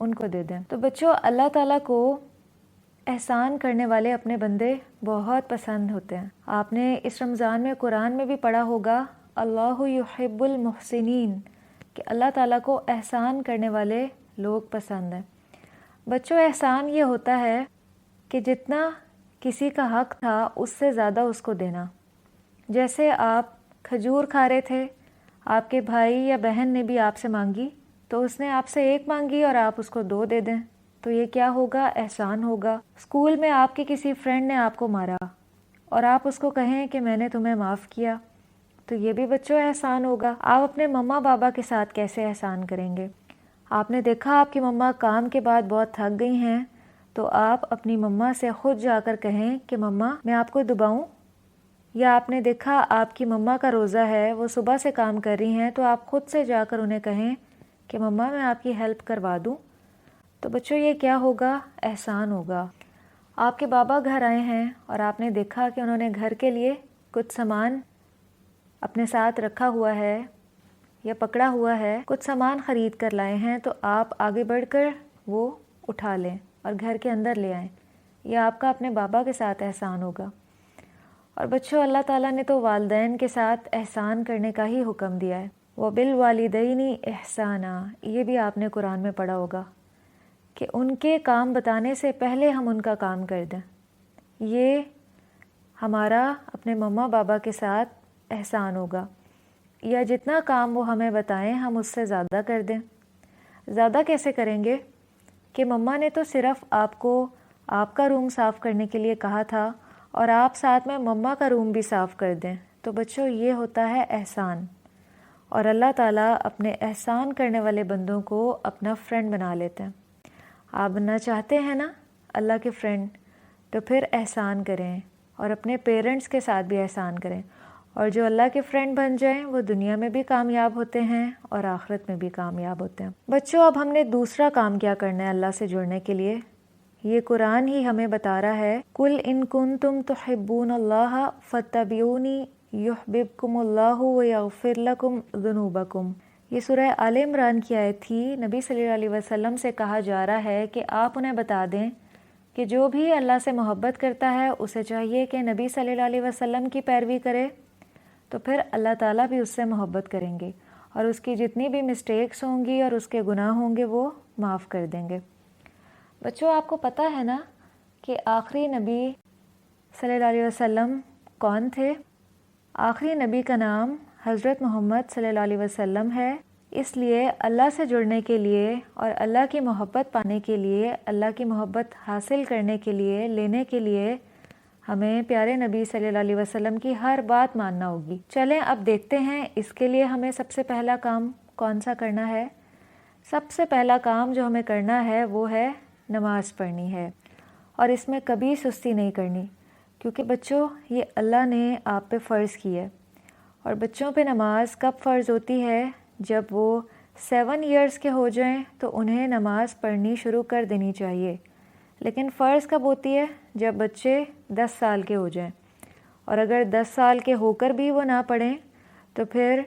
ان کو دے دیں۔ تو بچوں، اللہ تعالیٰ کو احسان کرنے والے اپنے بندے بہت پسند ہوتے ہیں۔ آپ نے اس رمضان میں قرآن میں بھی پڑھا ہوگا، اللہ یحب المحسنین، کہ اللہ تعالیٰ کو احسان کرنے والے لوگ پسند ہیں۔ بچوں، احسان یہ ہوتا ہے کہ جتنا کسی کا حق تھا اس سے زیادہ اس کو دینا۔ جیسے آپ کھجور کھا رہے تھے، آپ کے بھائی یا بہن نے بھی آپ سے مانگی، تو اس نے آپ سے 1 مانگی اور آپ اس کو 2 دے دیں، تو یہ کیا ہوگا؟ احسان ہوگا۔ اسکول میں آپ کے کسی فرینڈ نے آپ کو مارا اور آپ اس کو کہیں کہ میں نے تمہیں معاف کیا، تو یہ بھی بچوں احسان ہوگا۔ آپ اپنے مما بابا کے ساتھ کیسے احسان کریں گے؟ آپ نے دیکھا آپ کی مما کام کے بعد بہت تھک گئی ہیں، تو آپ اپنی مما سے خود جا کر کہیں کہ مما میں آپ کو دباؤں؟ یا آپ نے دیکھا آپ کی مما کا روزہ ہے، وہ صبح سے کام کر رہی ہیں، تو آپ خود سے جا کر انہیں کہیں کہ مما میں آپ کی ہیلپ کروا دوں؟ تو بچوں، یہ کیا ہوگا؟ احسان ہوگا۔ آپ کے بابا گھر آئے ہیں اور آپ نے دیکھا کہ انہوں نے گھر کے لیے کچھ سامان اپنے ساتھ رکھا ہوا ہے یا پکڑا ہوا ہے، کچھ سامان خرید کر لائے ہیں، تو آپ آگے بڑھ کر وہ اٹھا لیں اور گھر کے اندر لے آئیں۔ یہ آپ کا اپنے بابا کے ساتھ احسان ہوگا۔ اور بچوں، اللہ تعالیٰ نے تو والدین کے ساتھ احسان کرنے کا ہی حکم دیا ہے، وَبِالْوَالِدَيْنِ إِحْسَانًا، یہ بھی آپ نے قرآن میں پڑھا ہوگا کہ ان کے کام بتانے سے پہلے ہم ان کا کام کر دیں۔ یہ ہمارا اپنے مما بابا کے ساتھ احسان ہوگا، یا جتنا کام وہ ہمیں بتائیں ہم اس سے زیادہ کر دیں۔ زیادہ کیسے کریں گے؟ کہ مما نے تو صرف آپ کو آپ کا روم صاف کرنے کے لیے کہا تھا اور آپ ساتھ میں مما کا روم بھی صاف کر دیں، تو بچوں یہ ہوتا ہے احسان۔ اور اللہ تعالیٰ اپنے احسان کرنے والے بندوں کو اپنا فرینڈ بنا لیتے ہیں۔ آپ بننا چاہتے ہیں نا اللہ کے فرینڈ، تو پھر احسان کریں اور اپنے پیرنٹس کے ساتھ بھی احسان کریں، اور جو اللہ کے فرینڈ بن جائیں وہ دنیا میں بھی کامیاب ہوتے ہیں اور آخرت میں بھی کامیاب ہوتے ہیں۔ بچوں، اب ہم نے دوسرا کام کیا کرنا ہے اللہ سے جڑنے کے لیے؟ یہ قرآن ہی ہمیں بتا رہا ہے، قُلْ إِن كُنتُمْ تُحِبُّونَ اللَّهَ فَاتَّبِعُونِي يُحْبِبْكُمُ اللَّهُ وَيَغْفِرْ لَكُمْ ذُنُوبَكُمْ۔ یہ سورہ آل عمران کی آیت تھی۔ نبی صلی اللہ علیہ وسلم سے کہا جا رہا ہے کہ آپ انہیں بتا دیں کہ جو بھی اللہ سے محبت کرتا ہے اسے چاہیے کہ نبی صلی اللہ علیہ وسلم کی پیروی کرے، تو پھر اللہ تعالیٰ بھی اس سے محبت کریں گے اور اس کی جتنی بھی مسٹیکس ہوں گی اور اس کے گناہ ہوں گے وہ معاف کر دیں گے۔ بچوں، آپ کو پتہ ہے نا کہ آخری نبی صلی اللہ علیہ وسلم کون تھے؟ آخری نبی کا نام حضرت محمد صلی اللہ علیہ وسلم ہے۔ اس لیے اللہ سے جڑنے کے لیے اور اللہ کی محبت پانے کے لیے، اللہ کی محبت حاصل کرنے کے لیے، لینے کے لیے ہمیں پیارے نبی صلی اللہ علیہ وسلم کی ہر بات ماننا ہوگی۔ چلیں اب دیکھتے ہیں اس کے لیے ہمیں سب سے پہلا کام کون سا کرنا ہے۔ سب سے پہلا کام جو ہمیں کرنا ہے وہ ہے نماز پڑھنی ہے، اور اس میں کبھی سستی نہیں کرنی، کیونکہ بچوں یہ اللہ نے آپ پہ فرض کی ہے۔ اور بچوں پہ نماز کب فرض ہوتی ہے؟ جب وہ 7 ایئرس کے ہو جائیں تو انہیں نماز پڑھنی شروع کر دینی چاہیے۔ لیکن فرض کب ہوتی ہے؟ جب بچے 10 سال کے ہو جائیں، اور اگر 10 سال کے ہو کر بھی وہ نہ پڑھیں تو پھر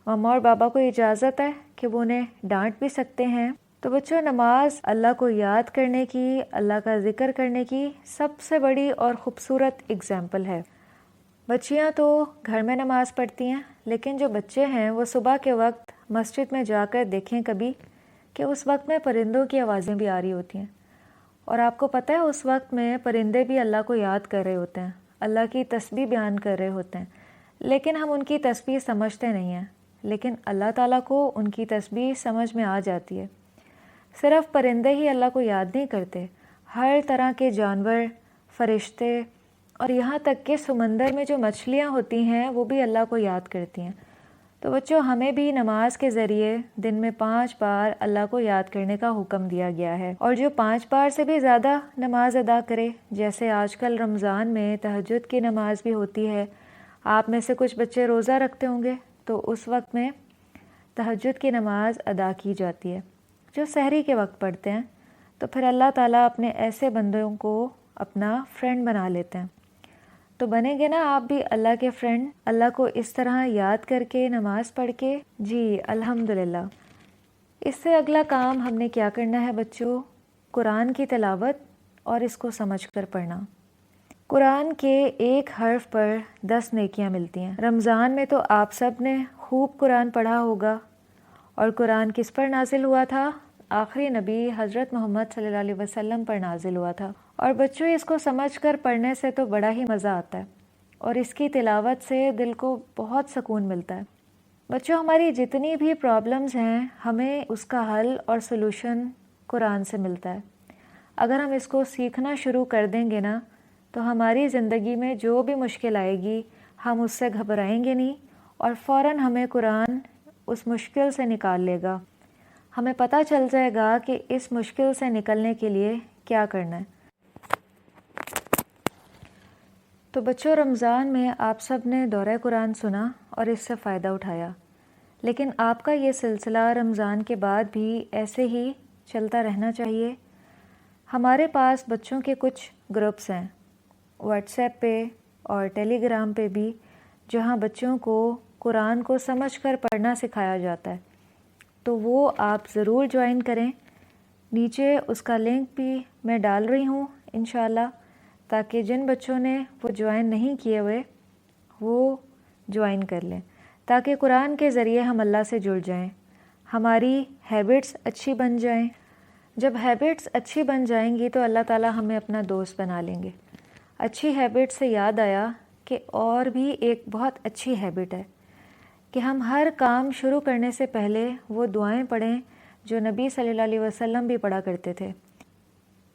مما اور بابا کو اجازت ہے کہ وہ انہیں ڈانٹ بھی سکتے ہیں۔ تو بچوں، نماز اللہ کو یاد کرنے کی، اللہ کا ذکر کرنے کی سب سے بڑی اور خوبصورت اگزامپل ہے۔ بچیاں تو گھر میں نماز پڑھتی ہیں، لیکن جو بچے ہیں وہ صبح کے وقت مسجد میں جا کر دیکھیں کبھی کہ اس وقت میں پرندوں کی آوازیں بھی آ رہی ہوتی ہیں، اور آپ کو پتہ ہے اس وقت میں پرندے بھی اللہ کو یاد کر رہے ہوتے ہیں، اللہ کی تسبیح بیان کر رہے ہوتے ہیں، لیکن ہم ان کی تسبیح سمجھتے نہیں ہیں، لیکن اللہ تعالیٰ کو ان کی تسبیح سمجھ میں آ جاتی ہے۔ صرف پرندے ہی اللہ کو یاد نہیں کرتے، ہر طرح کے جانور، فرشتے، اور یہاں تک کہ سمندر میں جو مچھلیاں ہوتی ہیں وہ بھی اللہ کو یاد کرتی ہیں۔ تو بچوں، ہمیں بھی نماز کے ذریعے دن میں 5 بار اللہ کو یاد کرنے کا حکم دیا گیا ہے، اور جو 5 بار سے بھی زیادہ نماز ادا کرے، جیسے آج کل رمضان میں تہجد کی نماز بھی ہوتی ہے۔ آپ میں سے کچھ بچے روزہ رکھتے ہوں گے تو اس وقت میں تہجد کی نماز ادا کی جاتی ہے، جو سحری کے وقت پڑھتے ہیں، تو پھر اللہ تعالیٰ اپنے ایسے بندوں کو اپنا فرینڈ بنا لیتے ہیں۔ تو بنیں گے نا آپ بھی اللہ کے فرینڈ، اللہ کو اس طرح یاد کر کے، نماز پڑھ کے؟ جی الحمدللہ۔ اس سے اگلا کام ہم نے کیا کرنا ہے بچوں؟ قرآن کی تلاوت اور اس کو سمجھ کر پڑھنا۔ قرآن کے ایک حرف پر 10 نیکیاں ملتی ہیں۔ رمضان میں تو آپ سب نے خوب قرآن پڑھا ہوگا، اور قرآن کس پر نازل ہوا تھا؟ آخری نبی حضرت محمد صلی اللہ علیہ وسلم پر نازل ہوا تھا۔ اور بچوں اس کو سمجھ کر پڑھنے سے تو بڑا ہی مزہ آتا ہے، اور اس کی تلاوت سے دل کو بہت سکون ملتا ہے۔ بچوں ہماری جتنی بھی پرابلمز ہیں ہمیں اس کا حل اور سلوشن قرآن سے ملتا ہے۔ اگر ہم اس کو سیکھنا شروع کر دیں گے نا تو ہماری زندگی میں جو بھی مشکل آئے گی ہم اس سے گھبرائیں گے نہیں، اور فوراً ہمیں قرآن اس مشکل سے نکال لے گا۔ ہمیں پتہ چل جائے گا کہ اس مشکل سے نکلنے کے لیے کیا کرنا ہے۔ تو بچوں رمضان میں آپ سب نے دورہ قرآن سنا اور اس سے فائدہ اٹھایا، لیکن آپ کا یہ سلسلہ رمضان کے بعد بھی ایسے ہی چلتا رہنا چاہیے۔ ہمارے پاس بچوں کے کچھ گروپس ہیں واٹس ایپ پہ اور ٹیلی گرام پہ بھی، جہاں بچوں کو قرآن کو سمجھ کر پڑھنا سکھایا جاتا ہے، تو وہ آپ ضرور جوائن کریں۔ نیچے اس کا لنک بھی میں ڈال رہی ہوں انشاءاللہ، تاکہ جن بچوں نے وہ جوائن نہیں کیے ہوئے وہ جوائن کر لیں، تاکہ قرآن کے ذریعے ہم اللہ سے جڑ جائیں، ہماری ہیبٹس اچھی بن جائیں۔ جب ہیبٹس اچھی بن جائیں گی تو اللہ تعالیٰ ہمیں اپنا دوست بنا لیں گے۔ اچھی ہیبٹ سے یاد آیا کہ اور بھی ایک بہت اچھی ہیبٹ ہے کہ ہم ہر کام شروع کرنے سے پہلے وہ دعائیں پڑھیں جو نبی صلی اللہ علیہ وسلم بھی پڑھا کرتے تھے۔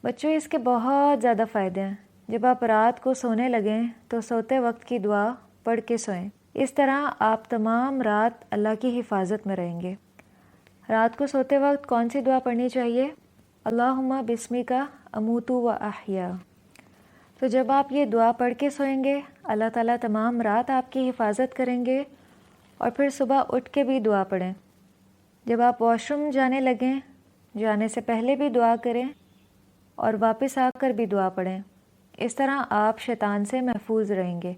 بچوں اس کے بہت زیادہ فائدے ہیں۔ جب آپ رات کو سونے لگیں تو سوتے وقت کی دعا پڑھ کے سوئیں، اس طرح آپ تمام رات اللہ کی حفاظت میں رہیں گے۔ رات کو سوتے وقت کون سی دعا پڑھنی چاہیے؟ اللہم بسمک اموت و احیا۔ تو جب آپ یہ دعا پڑھ کے سوئیں گے اللہ تعالیٰ تمام رات آپ کی حفاظت کریں گے، اور پھر صبح اٹھ کے بھی دعا پڑھیں۔ جب آپ واش روم جانے لگیں جانے سے پہلے بھی دعا کریں، اور واپس آ کر بھی دعا پڑھیں۔ اس طرح آپ شیطان سے محفوظ رہیں گے۔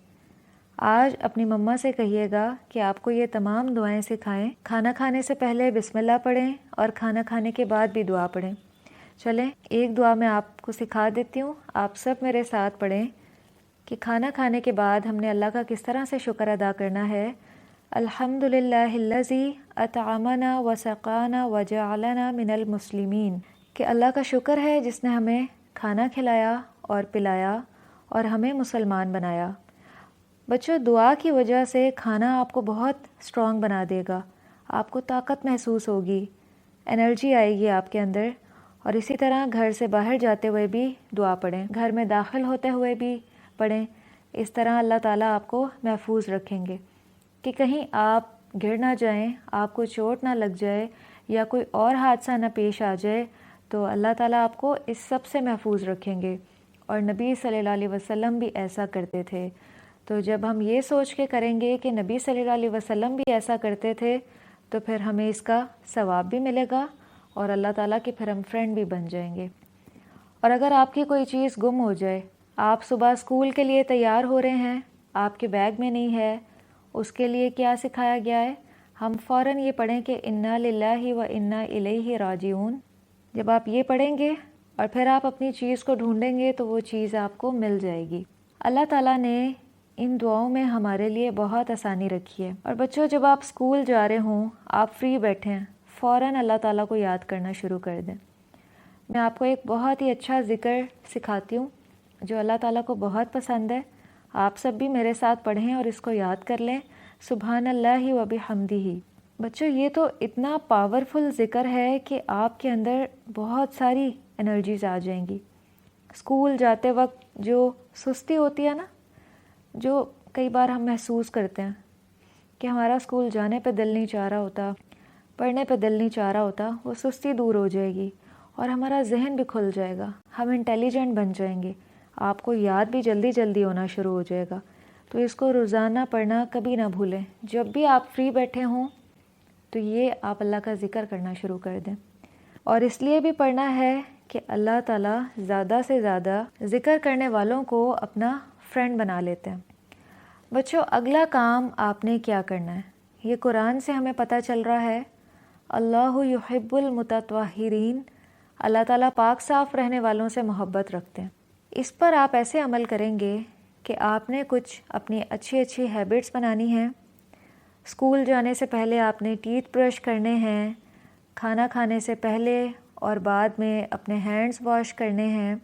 آج اپنی مما سے کہیے گا کہ آپ کو یہ تمام دعائیں سکھائیں۔ کھانا کھانے سے پہلے بسم اللہ پڑھیں اور کھانا کھانے کے بعد بھی دعا پڑھیں۔ چلیں ایک دعا میں آپ کو سکھا دیتی ہوں، آپ سب میرے ساتھ پڑھیں کہ کھانا کھانے کے بعد ہم نے اللہ کا کس طرح سے شکر ادا کرنا ہے۔ الحمد للہ الذی اطعمنا وسقانا وجعلنا من المسلمین، کہ اللہ کا شکر ہے جس نے ہمیں کھانا کھلایا اور پلایا اور ہمیں مسلمان بنایا۔ بچوں دعا کی وجہ سے کھانا آپ کو بہت اسٹرانگ بنا دے گا، آپ کو طاقت محسوس ہوگی، انرجی آئے گی آپ کے اندر۔ اور اسی طرح گھر سے باہر جاتے ہوئے بھی دعا پڑھیں، گھر میں داخل ہوتے ہوئے بھی پڑھیں۔ اس طرح اللہ تعالیٰ آپ کو محفوظ رکھیں گے کہ کہیں آپ گر نہ جائیں، آپ کو چوٹ نہ لگ جائے یا کوئی اور حادثہ نہ پیش آ جائے، تو اللہ تعالیٰ آپ کو اس سب سے محفوظ رکھیں گے۔ اور نبی صلی اللہ علیہ وسلم بھی ایسا کرتے تھے، تو جب ہم یہ سوچ کے کریں گے کہ نبی صلی اللہ علیہ وسلم بھی ایسا کرتے تھے تو پھر ہمیں اس کا ثواب بھی ملے گا، اور اللہ تعالیٰ کے پھر ہم فرینڈ بھی بن جائیں گے۔ اور اگر آپ کی کوئی چیز گم ہو جائے، آپ صبح اسکول کے لیے تیار ہو رہے ہیں، آپ کے بیگ میں نہیں ہے، اس کے لیے کیا سکھایا گیا ہے؟ ہم فوراً یہ پڑھیں کہ انا للہ و انا الیہ راجعون۔ جب آپ یہ پڑھیں گے اور پھر آپ اپنی چیز کو ڈھونڈیں گے تو وہ چیز آپ کو مل جائے گی۔ اللہ تعالیٰ نے ان دعاؤں میں ہمارے لیے بہت آسانی رکھی ہے۔ اور بچوں جب آپ اسکول جا رہے ہوں، آپ فری بیٹھے ہیں، فوراً اللہ تعالیٰ کو یاد کرنا شروع کر دیں۔ میں آپ کو ایک بہت ہی اچھا ذکر سکھاتی ہوں جو اللہ تعالیٰ کو بہت پسند ہے، آپ سب بھی میرے ساتھ پڑھیں اور اس کو یاد کر لیں۔ سبحان اللہ و بحمدہ۔ بچوں یہ تو اتنا پاورفل ذکر ہے کہ آپ کے اندر بہت ساری انرجیز آ جائیں گی۔ اسکول جاتے وقت جو سستی ہوتی ہے نا، جو کئی بار ہم محسوس کرتے ہیں کہ ہمارا اسکول جانے پہ دل نہیں چاہ رہا ہوتا، پڑھنے پہ دل نہیں چاہ رہا ہوتا، وہ سستی دور ہو جائے گی اور ہمارا ذہن بھی کھل جائے گا، ہم انٹیلیجنٹ بن جائیں گے، آپ کو یاد بھی جلدی جلدی ہونا شروع ہو جائے گا۔ تو اس کو روزانہ پڑھنا کبھی نہ بھولیں۔ جب بھی آپ فری بیٹھے ہوں تو یہ آپ اللہ کا ذکر کرنا شروع کر دیں، اور اس لیے بھی پڑھنا ہے کہ اللہ تعالیٰ زیادہ سے زیادہ ذکر کرنے والوں کو اپنا فرینڈ بنا لیتے ہیں۔ بچوں اگلا کام آپ نے کیا کرنا ہے؟ یہ قرآن سے ہمیں پتہ چل رہا ہے، اللہ یحب المتطہرین، اللہ تعالیٰ پاک صاف رہنے والوں سے محبت رکھتے ہیں۔ اس پر آپ ایسے عمل کریں گے کہ آپ نے کچھ اپنی اچھی اچھی ہیبٹس بنانی ہیں۔ اسکول جانے سے پہلے آپ نے ٹیتھ برش کرنے ہیں، کھانا کھانے سے پہلے اور بعد میں اپنے ہینڈز واش کرنے ہیں۔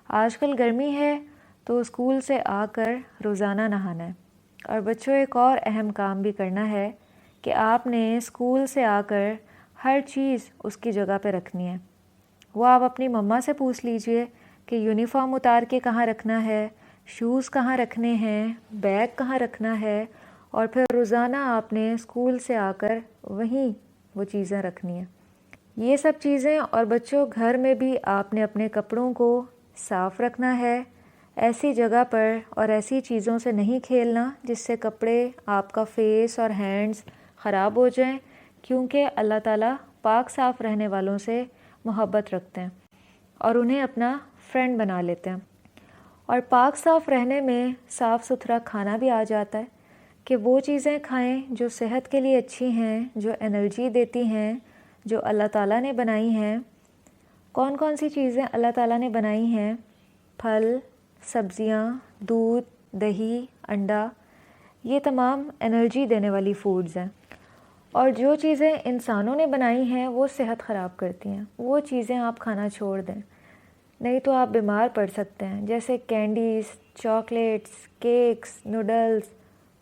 آج کل گرمی ہے تو اسکول سے آ کر روزانہ نہانا ہے۔ اور بچوں، ایک اور اہم کام بھی کرنا ہے کہ آپ نے اسکول سے آ کر ہر چیز اس کی جگہ پہ رکھنی ہے۔ وہ آپ اپنی مما سے پوچھ لیجئے کہ یونیفارم اتار کے کہاں رکھنا ہے، شوز کہاں رکھنے ہیں، بیگ کہاں رکھنا ہے، اور پھر روزانہ آپ نے اسکول سے آ کر وہیں وہ چیزیں رکھنی ہیں۔ یہ سب چیزیں، اور بچوں گھر میں بھی آپ نے اپنے کپڑوں کو صاف رکھنا ہے، ایسی جگہ پر اور ایسی چیزوں سے نہیں کھیلنا جس سے کپڑے، آپ کا فیس اور ہینڈز خراب ہو جائیں، کیونکہ اللہ تعالیٰ پاک صاف رہنے والوں سے محبت رکھتے ہیں اور انہیں اپنا فرینڈ بنا لیتے ہیں۔ اور پاک صاف رہنے میں صاف ستھرا کھانا بھی آ جاتا ہے کہ وہ چیزیں کھائیں جو صحت کے لیے اچھی ہیں، جو انرجی دیتی ہیں، جو اللہ تعالیٰ نے بنائی ہیں۔ کون کون سی چیزیں اللہ تعالیٰ نے بنائی ہیں؟ پھل، سبزیاں، دودھ، دہی، انڈا، یہ تمام انرجی دینے والی فوڈز ہیں۔ اور جو چیزیں انسانوں نے بنائی ہیں وہ صحت خراب کرتی ہیں، وہ چیزیں آپ کھانا چھوڑ دیں، نہیں تو آپ بیمار پڑ سکتے ہیں، جیسے candies, chocolates, cakes, noodles,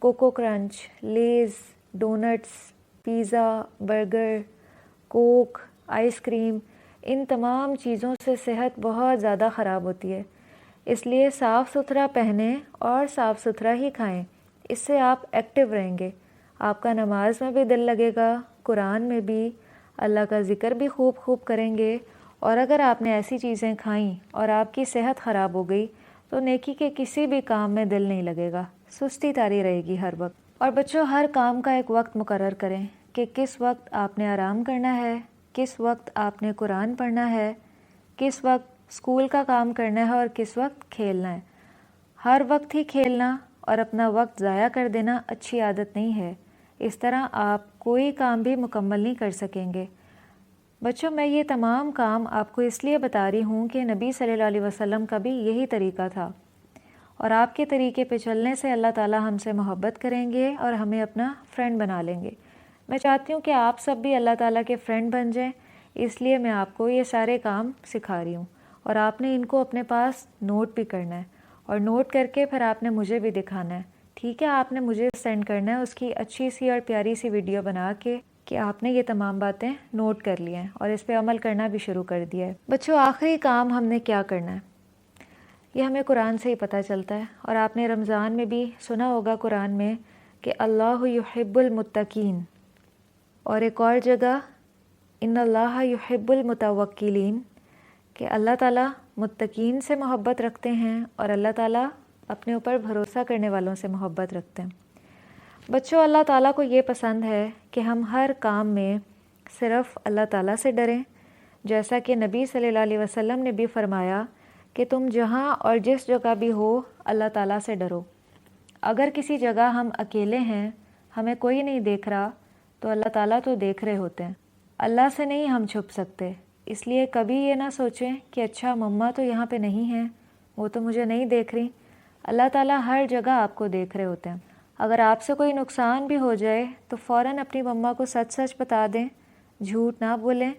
Coco Crunch, Lay's, donuts, pizza, burger, Coke, ice cream. ان تمام چیزوں سے صحت بہت زیادہ خراب ہوتی ہے، اس لیے صاف ستھرا پہنیں اور صاف ستھرا ہی کھائیں۔ اس سے آپ ایکٹیو رہیں گے، آپ کا نماز میں بھی دل لگے گا، قرآن میں بھی، اللہ کا ذکر بھی خوب کریں گے۔ اور اگر آپ نے ایسی چیزیں کھائیں اور آپ کی صحت خراب ہو گئی تو نیکی کے کسی بھی کام میں دل نہیں لگے گا، سستی طاری رہے گی ہر وقت۔ اور بچوں، ہر کام کا ایک وقت مقرر کریں کہ کس وقت آپ نے آرام کرنا ہے، کس وقت آپ نے قرآن پڑھنا ہے، کس وقت اسکول کا کام کرنا ہے اور کس وقت کھیلنا ہے۔ ہر وقت ہی کھیلنا اور اپنا وقت ضائع کر دینا اچھی عادت نہیں ہے، اس طرح آپ کوئی کام بھی مکمل نہیں کر سکیں گے۔ بچوں، میں یہ تمام کام آپ کو اس لیے بتا رہی ہوں کہ نبی صلی اللہ علیہ وسلم کا بھی یہی طریقہ تھا، اور آپ کے طریقے پہ چلنے سے اللہ تعالیٰ ہم سے محبت کریں گے اور ہمیں اپنا فرینڈ بنا لیں گے۔ میں چاہتی ہوں کہ آپ سب بھی اللہ تعالیٰ کے فرینڈ بن جائیں، اس لیے میں آپ کو یہ سارے کام سکھا رہی ہوں، اور آپ نے ان کو اپنے پاس نوٹ بھی کرنا ہے، اور نوٹ کر کے پھر آپ نے مجھے بھی دکھانا ہے، ٹھیک ہے؟ آپ نے مجھے سینڈ کرنا ہے اس کی اچھی سی اور پیاری سی ویڈیو بنا کے کہ آپ نے یہ تمام باتیں نوٹ کر لی ہیں اور اس پہ عمل کرنا بھی شروع کر دیا ہے۔ بچوں، آخری کام ہم نے کیا کرنا ہے یہ ہمیں قرآن سے ہی پتہ چلتا ہے، اور آپ نے رمضان میں بھی سنا ہوگا قرآن میں کہ اللہ یحب المتقین، اور ایک اور جگہ ان اللہ یحب المتوکلین، کہ اللہ تعالیٰ متقین سے محبت رکھتے ہیں اور اللہ تعالیٰ اپنے اوپر بھروسہ کرنے والوں سے محبت رکھتے ہیں۔ بچوں، اللہ تعالیٰ کو یہ پسند ہے کہ ہم ہر کام میں صرف اللہ تعالیٰ سے ڈریں، جیسا کہ نبی صلی اللہ علیہ وسلم نے بھی فرمایا کہ تم جہاں اور جس جگہ بھی ہو اللہ تعالیٰ سے ڈرو۔ اگر کسی جگہ ہم اکیلے ہیں، ہمیں کوئی نہیں دیکھ رہا، تو اللہ تعالیٰ تو دیکھ رہے ہوتے ہیں، اللہ سے نہیں ہم چھپ سکتے۔ اس لیے کبھی یہ نہ سوچیں کہ اچھا مما تو یہاں پہ نہیں ہیں، وہ تو مجھے نہیں دیکھ رہی۔ اللہ تعالیٰ ہر جگہ آپ کو دیکھ رہے ہوتے ہیں۔ اگر آپ سے کوئی نقصان بھی ہو جائے تو فوراً اپنی مما کو سچ سچ بتا دیں، جھوٹ نہ بولیں۔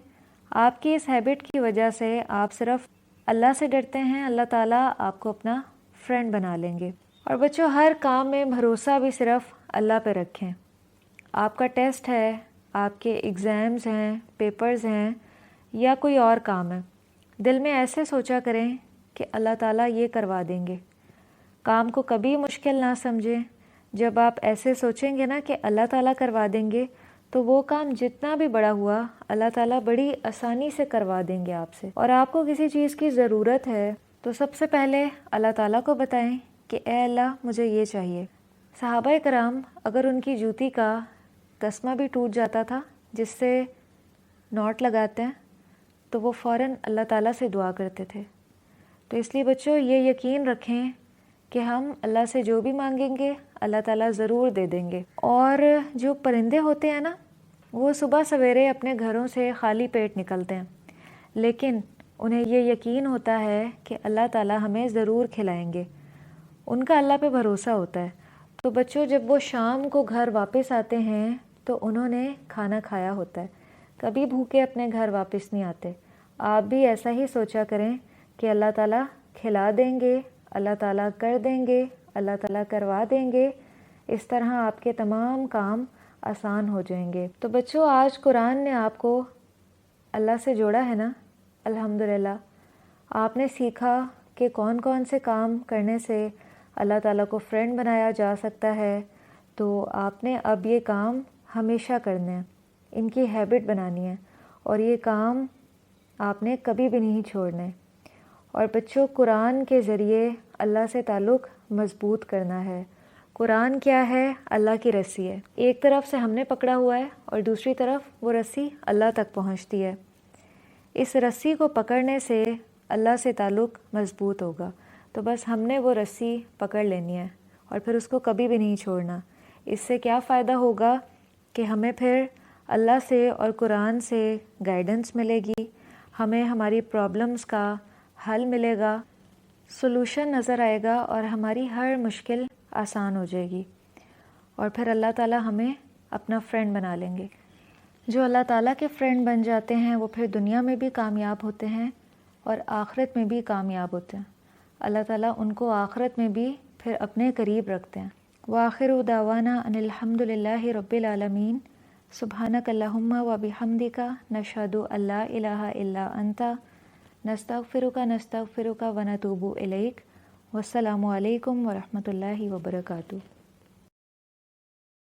آپ کی اس ہیبٹ کی وجہ سے آپ صرف اللہ سے ڈرتے ہیں، اللہ تعالیٰ آپ کو اپنا فرینڈ بنا لیں گے۔ اور بچوں، ہر کام میں بھروسہ بھی صرف اللہ پہ رکھیں۔ آپ کا ٹیسٹ ہے، آپ کے ایگزامز ہیں، پیپرز ہیں، یا کوئی اور کام ہے، دل میں ایسے سوچا کریں کہ اللہ تعالیٰ یہ کروا دیں گے۔ کام کو کبھی مشکل نہ سمجھیں۔ جب آپ ایسے سوچیں گے نا کہ اللہ تعالیٰ کروا دیں گے، تو وہ کام جتنا بھی بڑا ہوا اللہ تعالیٰ بڑی آسانی سے کروا دیں گے آپ سے۔ اور آپ کو کسی چیز کی ضرورت ہے تو سب سے پہلے اللہ تعالیٰ کو بتائیں کہ اے اللہ مجھے یہ چاہیے۔ صحابہ کرام اگر ان کی جوتی کا تسمہ بھی ٹوٹ جاتا تھا جس سے نوٹ لگاتے ہیں، تو وہ فوراً اللہ تعالیٰ سے دعا کرتے تھے۔ تو اس لیے بچوں یہ یقین رکھیں کہ ہم اللہ سے جو بھی مانگیں گے اللہ تعالیٰ ضرور دے دیں گے۔ اور جو پرندے ہوتے ہیں نا، وہ صبح سویرے اپنے گھروں سے خالی پیٹ نکلتے ہیں، لیکن انہیں یہ یقین ہوتا ہے کہ اللہ تعالیٰ ہمیں ضرور کھلائیں گے، ان کا اللہ پہ بھروسہ ہوتا ہے۔ تو بچوں، جب وہ شام کو گھر واپس آتے ہیں تو انہوں نے کھانا کھایا ہوتا ہے، کبھی بھوکے اپنے گھر واپس نہیں آتے۔ آپ بھی ایسا ہی سوچا کریں کہ اللہ تعالیٰ کھلا دیں گے، اللہ تعالیٰ کر دیں گے، اللہ تعالیٰ کروا دیں گے، اس طرح آپ کے تمام کام آسان ہو جائیں گے۔ تو بچوں، آج قرآن نے آپ کو اللہ سے جوڑا ہے نا، الحمدللہ۔ آپ نے سیکھا کہ کون کون سے کام کرنے سے اللہ تعالیٰ کو فرینڈ بنایا جا سکتا ہے، تو آپ نے اب یہ کام ہمیشہ کرنے ہیں، ان کی ہیبٹ بنانی ہے، اور یہ کام آپ نے کبھی بھی نہیں چھوڑنے۔ اور بچوں، قرآن کے ذریعے اللہ سے تعلق مضبوط کرنا ہے۔ قرآن کیا ہے؟ اللہ کی رسی ہے، ایک طرف سے ہم نے پکڑا ہوا ہے اور دوسری طرف وہ رسی اللہ تک پہنچتی ہے۔ اس رسی کو پکڑنے سے اللہ سے تعلق مضبوط ہوگا، تو بس ہم نے وہ رسی پکڑ لینی ہے اور پھر اس کو کبھی بھی نہیں چھوڑنا۔ اس سے کیا فائدہ ہوگا کہ ہمیں پھر اللہ سے اور قرآن سے گائیڈنس ملے گی، ہمیں ہماری پرابلمز کا حل ملے گا، سلوشن نظر آئے گا، اور ہماری ہر مشکل آسان ہو جائے گی، اور پھر اللہ تعالیٰ ہمیں اپنا فرینڈ بنا لیں گے۔ جو اللہ تعالیٰ کے فرینڈ بن جاتے ہیں وہ پھر دنیا میں بھی کامیاب ہوتے ہیں اور آخرت میں بھی کامیاب ہوتے ہیں۔ اللہ تعالیٰ ان کو آخرت میں بھی پھر اپنے قریب رکھتے ہیں۔ وآخر دعوانا ان الحمد للہ رب العالمین، سبحانک اللہم و بحمدک، نشہد ان لا الہ الا انت، نستغفرک ونتوب الیک، والسلام علیکم ورحمۃ اللہ وبرکاتہ۔